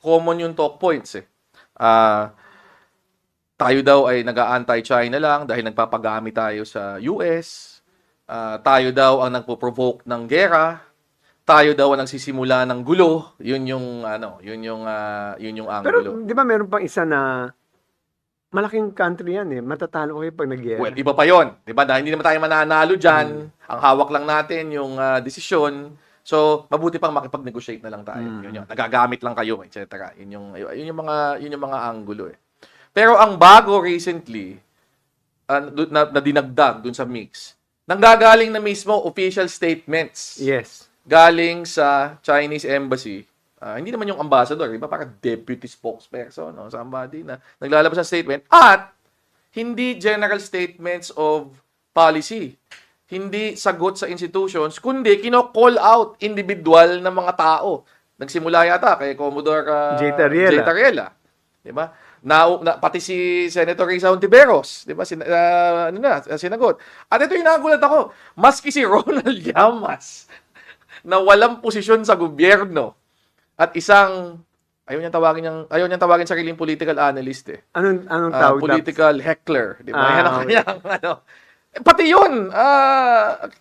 common yung talk points eh. Ah, tayo daw ay nag-a-anti-China lang dahil nagpapagamit tayo sa US. Tayo daw ang nagpo-provoke ng gera. Tayo daw ang nagsisimula ng gulo. Yun yung yun yung Pero angulo. di ba meron pang isa na malaking country yan eh. Matatalo kayo pag nag-guerra. Well, iba pa yon, 'di ba? Dahil hindi naman tayo mananalo diyan. Ang hawak lang natin yung desisyon. So, mabuti pang makipag-negotiate na lang tayo. Yun yung nagagamit lang kayo, etc. Yun yung mga anggulo eh. Pero ang bago recently na dinagdag dun sa mix, nanggagaling na mismo official statements. Yes. Galing sa Chinese embassy. Hindi naman yung ambassador, iba parang deputy spokesperson, no? Somebody na naglalabas ng statement at hindi general statements of policy. Hindi sagot sa institutions, kundi kino-call out individual na mga tao. Nagsimula yata kay Commodore J. Tariela. 'Di ba? Pati si Senator Risa Hontiveros, 'di ba? Sinagot. At ito yung nagulat ako, maski si Ronald Llamas na walang posisyon sa gobyerno at isang ayaw niyang tawagin sariling political analyst eh. Anong tawag? Political heckler, 'di ba? Yan ang okay. kanyang pati yun,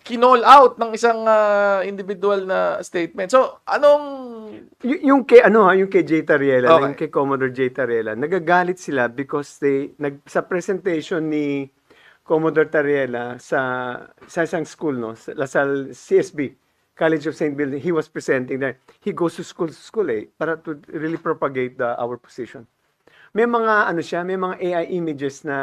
kinall out ng isang individual na statement. So, Yung kay yung kay J. Tariela, Okay. yung kay Commodore J. Tariela, nagagalit sila because sa presentation ni Commodore Tariela sa isang school, no, sa Lasal CSB, College of St. Building, he was presenting there. He goes to school para to really propagate our position. May mga may mga AI images na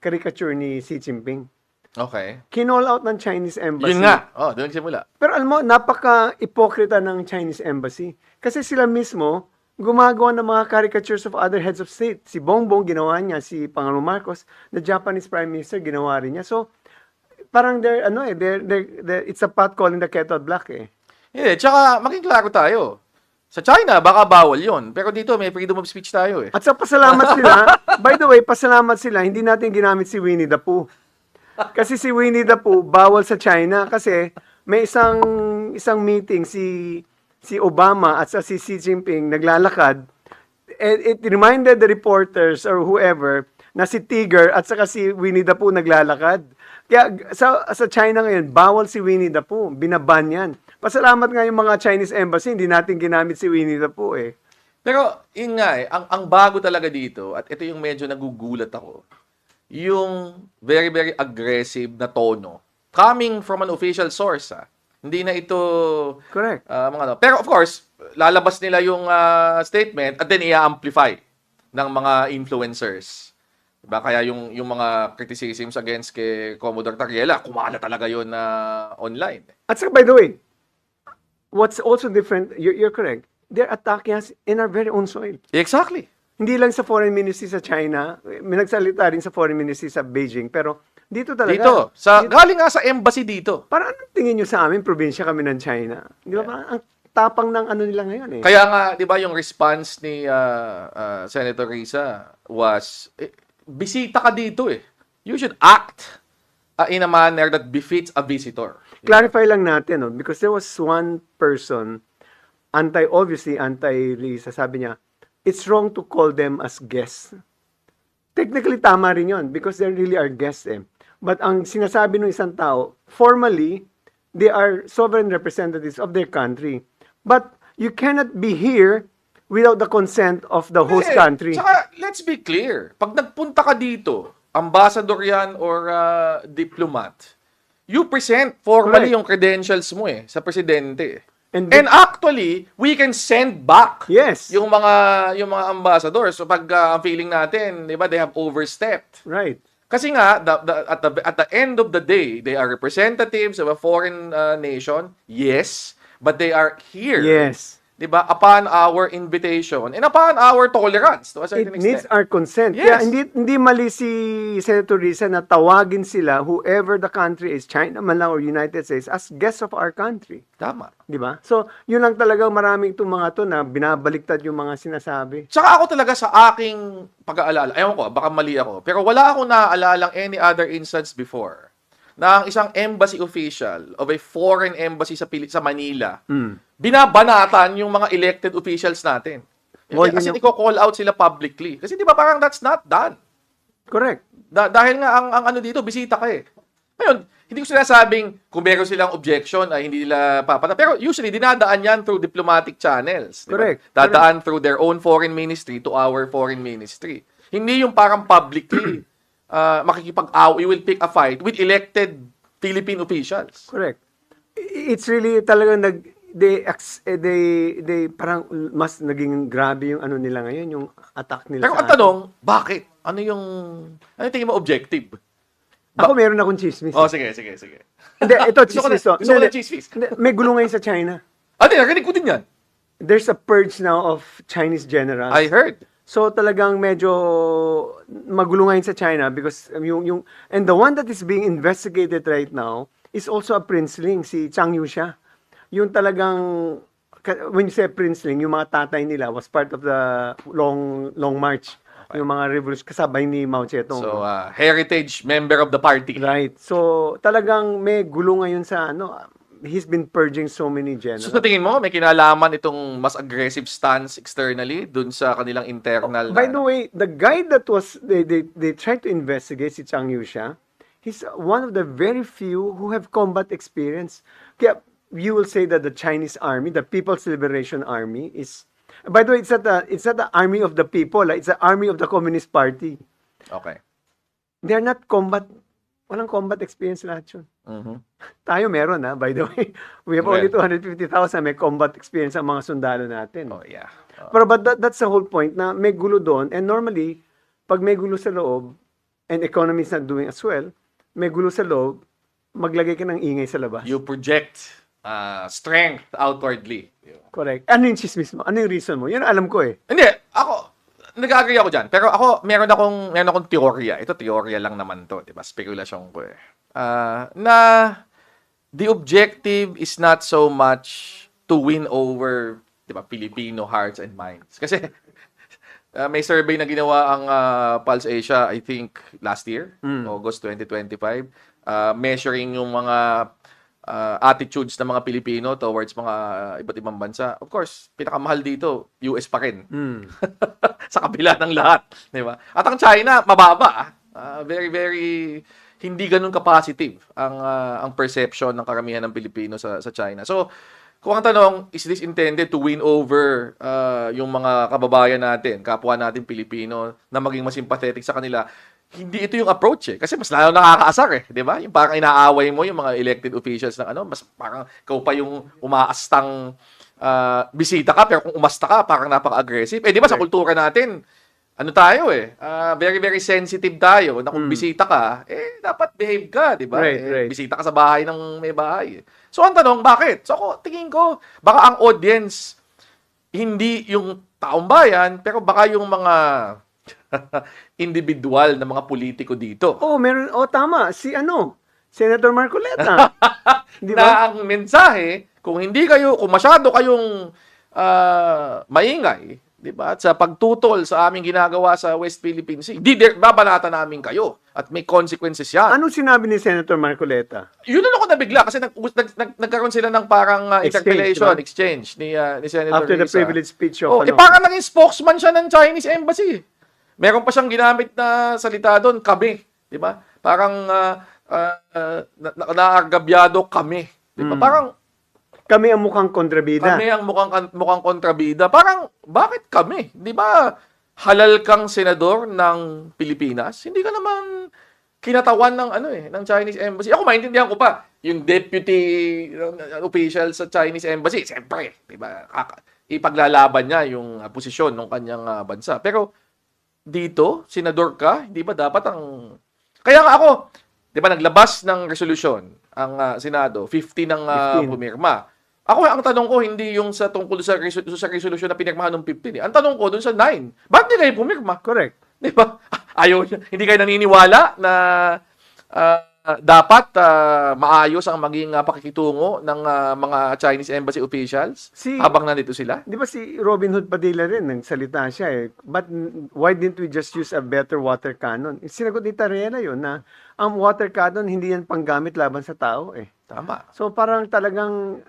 caricature ni Xi Jinping. okay. Kinall out ng Chinese embassy. Yun nga. Doon nagsimula. Pero alam mo, napaka-ipokrita ng Chinese embassy. Kasi sila mismo, gumagawa ng mga caricatures of other heads of state. Si Bongbong, ginawa niya. Si Pangulong Marcos, the Japanese Prime Minister, ginawa rin niya. So, parang it's a pot calling the kettle black eh. Tsaka maging klaro tayo. Sa China, baka bawal yun. Pero dito, may freedom of speech tayo eh. At sa pasalamat sila, by the way, pasalamat sila, hindi natin ginamit si Winnie the Pooh. Kasi si Winnie the Pooh, bawal sa China kasi may isang meeting si Obama at si Xi Jinping naglalakad. And it reminded the reporters or whoever na si Tiger at saka si Winnie the Pooh naglalakad. Kaya sa China ngayon, bawal si Winnie the Pooh. Binaban yan. Pasalamat nga yung mga Chinese embassy, hindi natin ginamit si Winnie the Pooh eh. Pero, yun nga eh, ang bago talaga dito, at ito yung medyo nagugulat ako, yung very, very aggressive na tono coming from an official source. Hindi na ito Correct. Pero of course, lalabas nila yung statement at then i-amplify ng mga influencers. Diba? Kaya yung mga criticisms against kay Commodore Tariela, kumala talaga yun online. At saka, by the way, what's also different, you're correct, they're attacking us in our very own soil. Exactly. Hindi lang sa foreign ministry sa China, may nagsalita rin sa foreign ministry sa Beijing, pero dito talaga. Galing nga sa embassy dito. Parang anong tingin nyo sa amin, probinsya kami ng China? Di ba? Parang ang tapang ng nila ngayon eh. Kaya nga, di ba yung response ni Senator Risa was, bisita ka dito eh. You should act in a manner that befits a visitor. Clarify lang natin, no? Because there was one person, obviously anti-Risa, sabi niya, it's wrong to call them as guests. Technically, tama rin yun because they really are guests eh. But ang sinasabi ng isang tao, formally, they are sovereign representatives of their country. But you cannot be here without the consent of the host country. Tsaka, let's be clear. Pag nagpunta ka dito, ambassador yan or diplomat, you present formally Correct. yung credentials mo eh, sa presidente. And actually, we can send back Yes. yung mga ambassadors. So pag ang feeling natin, 'di ba, they have overstepped. Right. Kasi nga at the end of the day, they are representatives of a foreign nation. Yes, but they are here. Yes. 'Di ba? Upon our invitation and upon our tolerance to a It certain needs extent. our consent. Yes. Kaya hindi mali si Senator Risa na tawagin sila, whoever the country is, China man lang or United States, as guests of our country. Tama. Di ba? So, yun lang talaga maraming itong mga to na binabaliktad yung mga sinasabi. Tsaka ako talaga sa aking pag-aalala, ewan ko, baka mali ako, pero wala akong naaalalang any other instance before na ang isang embassy official of a foreign embassy sa Manila, binabanatan yung mga elected officials natin. Oh, Kasi yun yung- i-call out sila publicly. Kasi di ba parang that's not done. Correct. Dahil nga ang ano dito, bisita ka eh. Ngayon, hindi ko sinasabing kung meron silang objection ay hindi nila papata. Pero usually, dinadaan yan through diplomatic channels. Di ba? Correct. Dadaan through their own foreign ministry to our foreign ministry. Hindi yung parang publicly you will pick a fight with elected Philippine officials. Correct. It's really talagang they parang mas naging grabe yung ano nila ngayon, yung attack nila Pero sa ang tanong, bakit? Ano yung tingin mo objective? Ako meron akong chismis. Oh, sige. Hindi, ito Gusto ko chismis. gusto ko ng chismis. Hindi, may gulo ngayon sa China. Narinig ko din yan. There's a purge now of Chinese generals. I heard. So talagang medyo magulo ngayon sa China because and the one that is being investigated right now is also a princeling, si Chang Yuxia. Yung talagang when you say princeling, yung mga tatay nila was part of the long march. Yung mga revolution kasabay ni Mao Zedong. So, heritage member of the party. Right. So talagang may gulo ngayon sa he's been purging so many generals. So, sa tingin mo, may kinalaman itong mas aggressive stance externally dun sa kanilang internal By the way, the guy that was they tried to investigate si Chang Yuxia, he's one of the very few who have combat experience. Kaya you will say that the Chinese army, the People's Liberation Army is, by the way, it's not the army of the people, it's the army of the Communist Party. Okay. They're not walang combat experience lahat yun. Mhm. Tayo meron by the way. We have only 250,000 may combat experience ang mga sundalo natin. Oh, yeah. Pero but that's the whole point na may gulo doon, and normally pag may gulo sa loob and economy is not doing as well, may gulo sa loob, maglagay ka ng ingay sa labas. You project strength outwardly. Correct. Ano yung chismis mo? Ano yung reason mo? Yun alam ko eh. Hindi, nag-agree ako dyan. Pero ako, meron akong teorya. Ito, teorya lang naman to. Diba? Spekulasyon ko eh. Na the objective is not so much to win over, diba, Filipino hearts and minds. Kasi may survey na ginawa ang Pulse Asia, I think, last year, August 2025, measuring yung mga attitudes ng mga Pilipino towards mga iba't ibang bansa. Of course, pinakamahal dito, US pa rin. Sa kabila ng lahat. Di ba? At ang China, mababa. Very, very hindi ganun ka-positive ang perception ng karamihan ng Pilipino sa China. So, kung ang tanong, is this intended to win over yung mga kababayan natin, kapwa natin Pilipino, na maging mas sympathetic sa kanila? Hindi ito yung approach eh. Kasi mas lalo nakakaasar eh. Di ba? Yung parang inaaway mo yung mga elected officials ng mas parang ikaw pa yung umaastang bisita ka, pero kung umasta ka, parang napaka-aggressive. Di ba sa kultura natin, tayo eh, very, very sensitive tayo na kung bisita ka, dapat behave ka, di ba? Right. Bisita ka sa bahay ng may bahay. So, ang tanong, bakit? So, tingin ko, baka ang audience, hindi yung taong bayan, pero baka yung mga individual na mga politiko dito. Meron. Tama. Senator Marcoleta. Di ba? Na ang mensahe, kung masyado kayong maingay, di ba? At sa pagtutol sa aming ginagawa sa West Philippine Sea, babanata namin kayo at may consequences yan. Anong sinabi ni Senator Marcoleta? Yun ako nabigla kasi nagkaroon sila ng parang interpellation, exchange ni Senator After the Risa. privilege speech of parang naging spokesman siya ng Chinese Embassy. Meron pa siyang ginamit na salita doon, kami. Di ba? Parang naargabyado kami. Di ba? Parang kami ang mukhang kontrabida. kami ang mukhang kontrabida. Parang, bakit kami? Di ba halal kang senador ng Pilipinas? Hindi ka naman kinatawan ng Chinese Embassy. Ako, maintindihan ko pa. Yung deputy official sa Chinese Embassy, siyempre, di ba? Ipaglalaban niya yung posisyon ng kanyang bansa. Pero, dito, senador ka, hindi ba dapat Kaya nga ako, di ba, naglabas ng resolusyon ang Senado, 50 ng 15. pumirma. Ako, ang tanong ko, hindi yung tungkol sa resolusyon na pinirmahan ng 15. Ang tanong ko, dun sa 9, bakit hindi kayo pumirma? Correct. Di ba? Hindi kayo naniniwala na dapat maayos ang maging pakikitungo ng mga Chinese Embassy officials habang nandito sila? Di ba si Robin Hood Padilla rin, nagsalita siya eh. But why didn't we just use a better water cannon? Sinagot ni Tarena yun na ang water cannon hindi yan panggamit laban sa tao eh. Tama. So parang talagang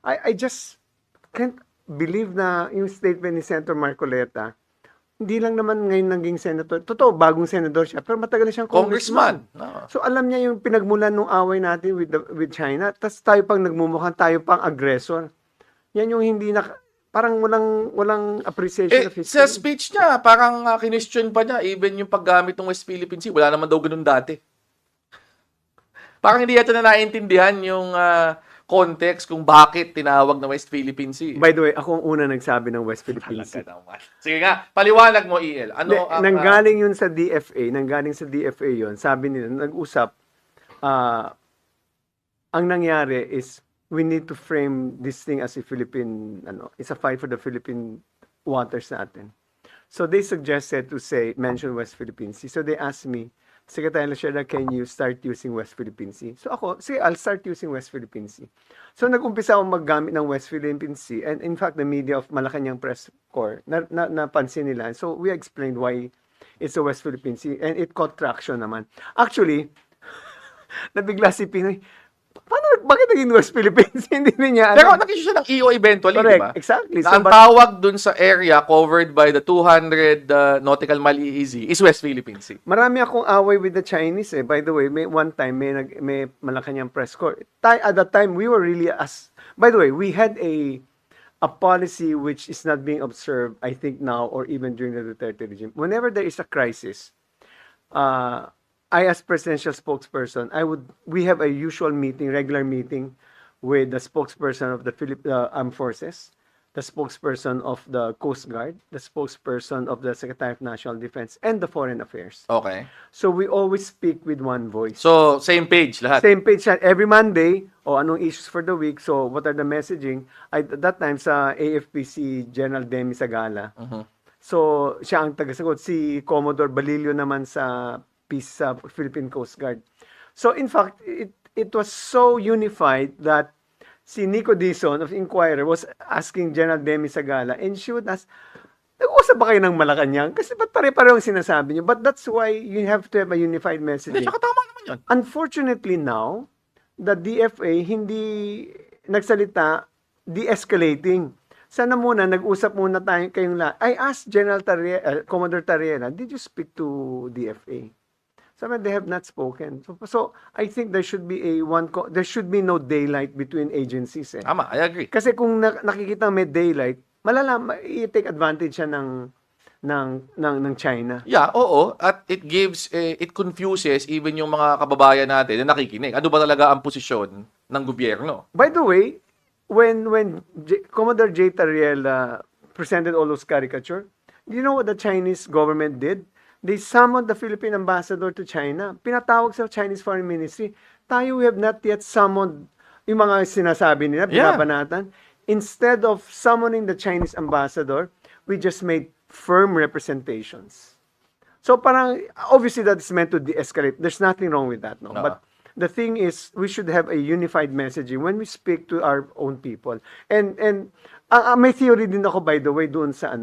I just can't believe na yung statement ni Senator Marcoleta, hindi lang naman ngayon naging senator. Totoo, bagong senador siya, pero matagal na siyang congressman. Congressman. So alam niya yung pinagmulan ng away natin with China, tapos tayo pang nagmumukhang tayo pang aggressor. Yan yung hindi na, parang walang appreciation of Sa history. speech niya, parang kinestyon pa niya, even yung paggamit ng West Philippine Sea, wala naman daw ganun dati. Parang hindi yata na naintindihan yung context kung bakit tinawag na West Philippine Sea. By the way, ako ang una nagsabi ng West Philippine Sea. Talaga naman. Sige nga, paliwanag mo, EL. Ano ang... Nanggaling yun sa DFA yun. Sabi nila, nag-usap, ang nangyari is, we need to frame this thing as a Philippine, it's a fight for the Philippine waters natin. So they suggested to mention West Philippine Sea. So they asked me, Secretary Lacerda, can you start using West Philippine Sea? So ako, sige, I'll start using West Philippine Sea. So nag-umpisa akong maggamit ng West Philippine Sea. And in fact, the media of Malacanang Press Corps, napansin nila. So we explained why it's the West Philippine Sea. And it caught traction naman. Actually, nabigla si Pinoy, bakit naging West Philippines? Hindi niya Pero alam. nag-issue siya ng EO eventually, di Correct, ba? exactly. Na ang tawag dun sa area covered by the 200 nautical mile EEZ is West Philippine Sea. Marami akong away with the Chinese eh. By the way, one time may Malacanang press corps. At that time we were really by the way, we had a policy which is not being observed, I think now or even during the Duterte regime. Whenever there is a crisis, I as presidential spokesperson, we have a regular meeting with the spokesperson of the Armed Forces, the spokesperson of the Coast Guard, the spokesperson of the Secretary of National Defense, and the Foreign Affairs. Okay. So we always speak with one voice. So, same page lahat. Same page yan. Every Monday, anong issues for the week, so what are the messaging. At that time, sa AFP, si General Demi Sagala. So, siya ang tagasagot. Si Commodore Balilio naman sa Philippine Coast Guard. So, in fact, it was so unified that si Nico Dizon of Inquirer was asking General Demi Sagala, and she would ask, nag-uusap ba kayo ng Malacanang? Kasi ba't pare-pareho ang sinasabi niyo? But that's why you have to have a unified messaging. Hindi, tsaka tama naman yun. Unfortunately now, the DFA hindi nagsalita de-escalating. Sana muna, nag-usap muna tayo kayong lahat. I asked Commodore Tariela, did you speak to DFA? Sabi, they have not spoken. So I think there should be there should be no daylight between agencies. Eh. Tama, I agree. Kasi kung nakikita may daylight, i-take advantage siya ng China. Yeah, oo. At it confuses even yung mga kababayan natin na nakikinig. Ano ba talaga ang posisyon ng gobyerno? By the way, when Commodore J. Tariela presented all those caricature, do you know what the Chinese government did? They summoned the Philippine ambassador to China. Pinatawag sa Chinese Foreign Ministry. Tayo, we have not yet summoned yung mga sinasabi nila, binabanatan. Instead of summoning the Chinese ambassador, we just made firm representations. So parang, obviously that is meant to de-escalate. There's nothing wrong with that, no? But the thing is, we should have a unified messaging when we speak to our own people. And may theory din ako, by the way, doon sa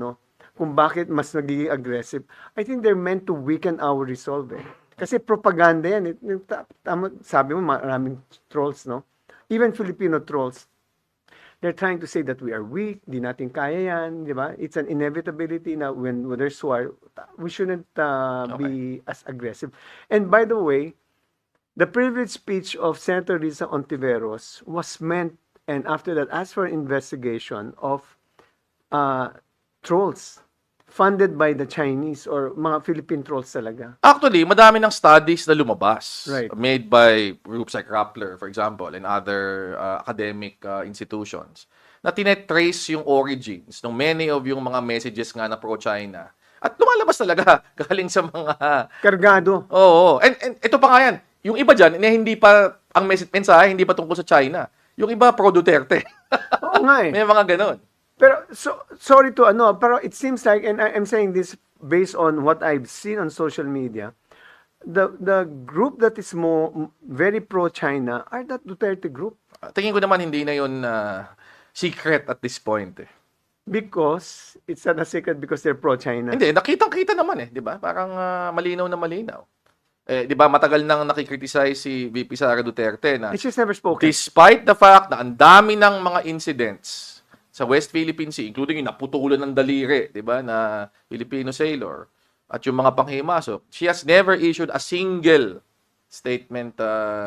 kung bakit mas nagiging aggressive. I think they're meant to weaken our resolve. Eh. Kasi propaganda yan. Sabi mo, maraming trolls, no? Even Filipino trolls, they're trying to say that we are weak, di natin kaya yan, di ba? It's an inevitability na when there's war, we shouldn't be as aggressive. And by the way, the privileged speech of Senator Risa Ontiveros was meant, and after that, asked for an investigation of trolls funded by the Chinese or mga Philippine trolls talaga. Actually, madami ng studies na lumabas. Right. Made by groups like Rappler, for example, and other academic institutions na tinetrace yung origins ng many of yung mga messages nga na pro-China. At lumalabas talaga galing sa mga... Kargado. Oo. And ito pa nga yan. Yung iba dyan, hindi pa, ang mensahe, hindi pa tungkol sa China. Yung iba, pro-Duterte. Oo nga eh. May mga ganon. Pero, sorry to pero it seems like, and I'm saying this based on what I've seen on social media, the group that is very pro-China are that Duterte group. Tingin ko naman hindi na yun secret at this point. Eh. Because, it's not a secret because they're pro-China. Hindi, nakitang-kita naman di ba? Parang malinaw na malinaw. Di ba, matagal nang nakikriticize si VP Sara Duterte na It's just never spoken. despite the fact na ang dami ng mga incidents sa West Philippine Sea, including yung naputulan ng daliri, di ba, na Filipino sailor, at yung mga panghimasok, she has never issued a single statement.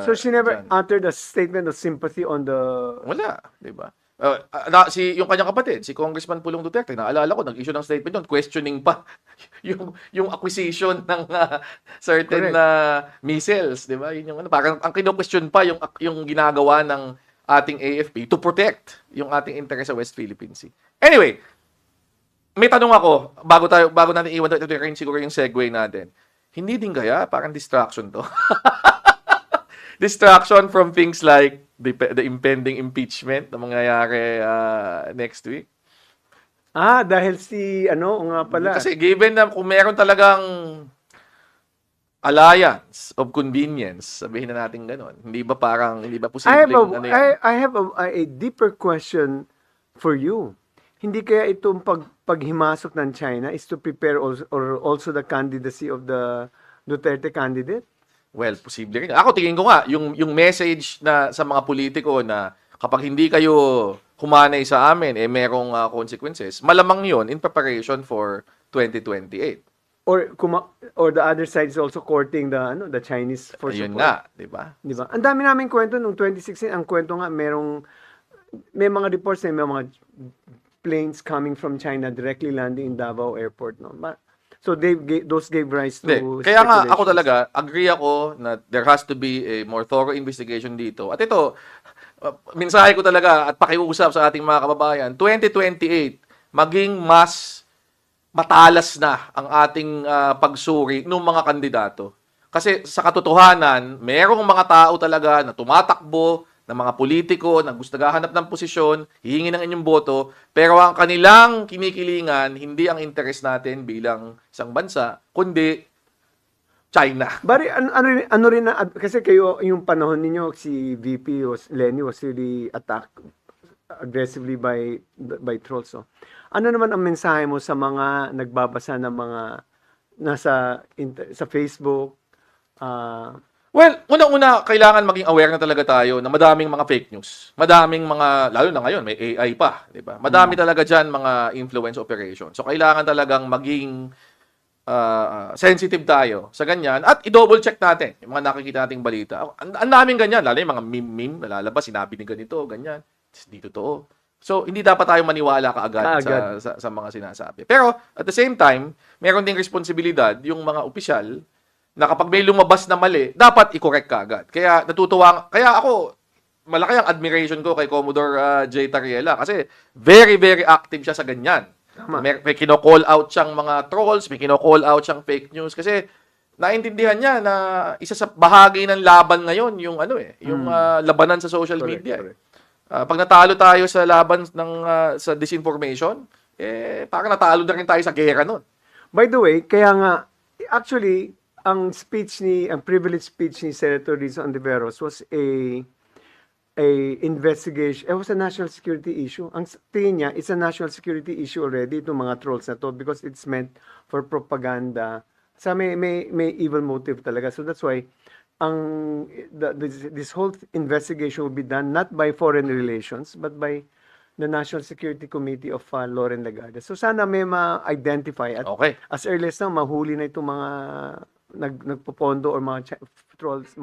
So she never dyan. uttered a statement of sympathy on the... Wala, di ba? Yung kanyang kapatid, si Congressman Pulong Duterte, naalala ko, nag-issue ng statement doon, questioning pa yung acquisition ng certain missiles, di ba? Yun yung ano, parang ang kino-question pa yung ginagawa ng ating AFP to protect yung ating interest sa West Philippine Sea. Anyway, may tanong ako bago natin iwan ito rin siguro yung segue natin. Hindi din kaya parang distraction to? Distraction from things like the impending impeachment na mangyayari next week. Dahil nga pala. Kasi given na kung meron talagang alliance of convenience, sabihin na natin gano'n, hindi ba posibleng I have a deeper question for you. Hindi kaya itong paghimasok ng China is to prepare also the candidacy of the Duterte candidate? Well, posible rin. Ako tingin ko nga, yung message na sa mga politiko na kapag hindi kayo humanay sa amin, merong consequences, malamang yon in preparation for 2028. Or the other side is also courting the Chinese for Ayun support. nga, di ba? Di ba? Ang dami naming kwento noong 2016. Ang kwento nga, may mga reports na may mga planes coming from China directly landing in Davao Airport. No? So those gave rise to Kaya nga, ako speculations. talaga, agree ako na there has to be a more thorough investigation dito. At ito, mensahe ko talaga at pakiusap sa ating mga kababayan, 2028, maging mas matalas na ang ating pagsuri ng mga kandidato. Kasi sa katotohanan, merong mga tao talaga na tumatakbo, ng mga politiko na gusto naghahanap ng posisyon, hihingi ng inyong boto, pero ang kanilang kinikilingan, hindi ang interest natin bilang isang bansa, kundi China. Bari, ano rin na, kasi kayo, yung panahon ninyo, si VP Lenny was really attacked aggressively by trolls. So. Ano naman ang mensahe mo sa mga nagbabasa ng mga sa Facebook? Well, unang-una, kailangan maging aware na talaga tayo na madaming mga fake news. Madaming mga, lalo na ngayon, may AI pa, di ba? Madami talaga dyan mga influence operation. So, kailangan talagang maging sensitive tayo sa ganyan at i-double check natin yung mga nakikita nating balita. Ang daming ganyan, lalo yung mga meme nalalabas, sinabi ni ganito, ganyan. Hindi totoo. So, hindi dapat tayo maniwala kaagad sa mga sinasabi. Pero, at the same time, meron ding responsibilidad yung mga opisyal na kapag may lumabas na mali, dapat i-correct ka agad. Kaya kaya ako, malaki ang admiration ko kay Commodore J. Tariela kasi very, very active siya sa ganyan. May kino-call out siyang mga trolls, may kino-call out siyang fake news kasi naintindihan niya na isa sa bahagi ng laban ngayon yung yung labanan sa social media. Correct. Pag natalo tayo sa laban sa disinformation, parang natalo na rin tayo sa gera nun. By the way, kaya nga, actually, ang privilege speech ni Senator Rizzo Ontiveros was a investigation. It was a national security issue. Ang tingin niya, it's a national security issue already, itong mga trolls na to, because it's meant for propaganda. Sa may evil motive talaga. So that's why this whole investigation will be done not by Foreign Relations, but by the National Security Committee of Loren Legarda. So sana may ma-identify at as early as now, mahuli na itong mga nagpopondo or mga trolls.